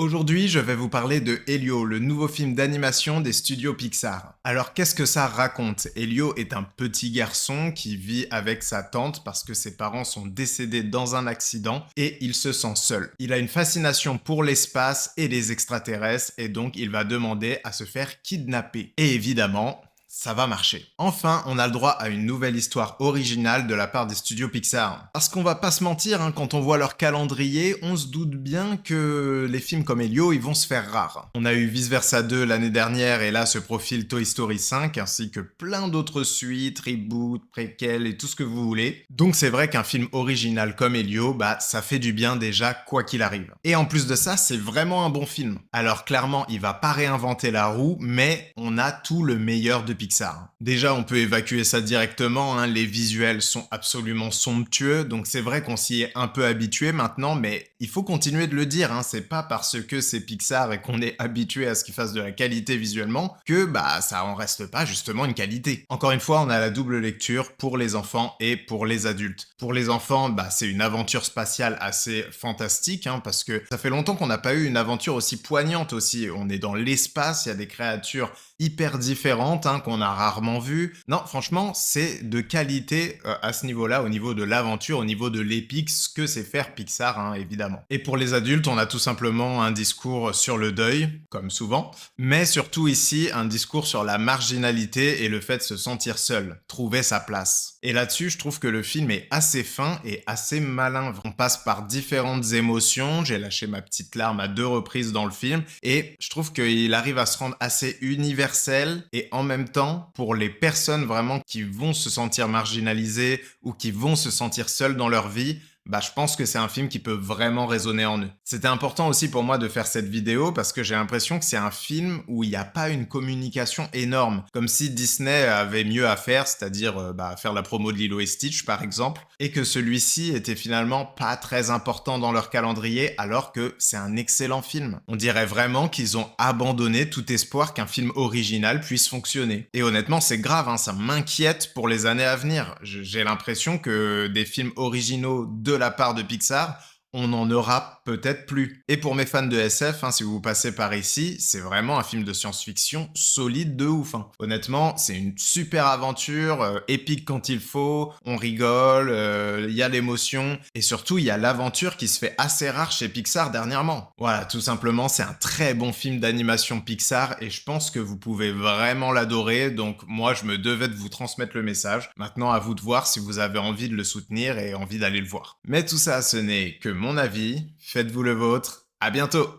Aujourd'hui, je vais vous parler de Elio, le nouveau film d'animation des studios Pixar. Alors, qu'est-ce que ça raconte? Elio est un petit garçon qui vit avec sa tante parce que ses parents sont décédés dans un accident et il se sent seul. Il a une fascination pour l'espace et les extraterrestres et donc il va demander à se faire kidnapper. Et évidemment, ça va marcher. Enfin, on a le droit à une nouvelle histoire originale de la part des studios Pixar. Parce qu'on va pas se mentir, quand on voit leur calendrier, on se doute bien que les films comme Elio, ils vont se faire rares. On a eu Vice Versa 2 l'année dernière et là se profile Toy Story 5 ainsi que plein d'autres suites, reboots, préquels et tout ce que vous voulez. Donc c'est vrai qu'un film original comme Elio, ça fait du bien déjà quoi qu'il arrive. Et en plus de ça, c'est vraiment un bon film. Alors clairement, il va pas réinventer la roue, mais on a tout le meilleur de Pixar. Déjà, on peut évacuer ça directement, les visuels sont absolument somptueux, donc c'est vrai qu'on s'y est un peu habitué maintenant, mais il faut continuer de le dire, c'est pas parce que c'est Pixar et qu'on est habitué à ce qu'ils fassent de la qualité visuellement que ça en reste pas justement une qualité. Encore une fois, on a la double lecture pour les enfants et pour les adultes. Pour les enfants, c'est une aventure spatiale assez fantastique, parce que ça fait longtemps qu'on n'a pas eu une aventure aussi poignante aussi. On est dans l'espace, il y a des créatures hyper différentes qu'on a rarement vues. Non, franchement, c'est de qualité à ce niveau-là, au niveau de l'aventure, au niveau de l'épique, ce que c'est faire Pixar, évidemment. Et pour les adultes, on a tout simplement un discours sur le deuil, comme souvent, mais surtout ici, un discours sur la marginalité et le fait de se sentir seul, trouver sa place. Et là-dessus, je trouve que le film est assez fin et assez malin. On passe par différentes émotions, j'ai lâché ma petite larme à 2 reprises dans le film, et je trouve qu'il arrive à se rendre assez universel et en même temps, pour les personnes vraiment qui vont se sentir marginalisées ou qui vont se sentir seules dans leur vie, je pense que c'est un film qui peut vraiment résonner en eux. C'était important aussi pour moi de faire cette vidéo parce que j'ai l'impression que c'est un film où il n'y a pas une communication énorme. Comme si Disney avait mieux à faire, c'est-à-dire faire la promo de Lilo et Stitch par exemple, et que celui-ci était finalement pas très important dans leur calendrier alors que c'est un excellent film. On dirait vraiment qu'ils ont abandonné tout espoir qu'un film original puisse fonctionner. Et honnêtement, c'est grave, ça m'inquiète pour les années à venir. J'ai l'impression que des films originaux de la part de Pixar, on n'en aura peut-être plus. Et pour mes fans de SF, si vous passez par ici, c'est vraiment un film de science-fiction solide de ouf. Honnêtement, c'est une super aventure, épique quand il faut, on rigole, il y a l'émotion, et surtout il y a l'aventure qui se fait assez rare chez Pixar dernièrement. Voilà, tout simplement, c'est un très bon film d'animation Pixar, et je pense que vous pouvez vraiment l'adorer, donc moi je me devais de vous transmettre le message. Maintenant à vous de voir si vous avez envie de le soutenir et envie d'aller le voir. Mais tout ça, ce n'est que mon avis, faites-vous le vôtre, à bientôt!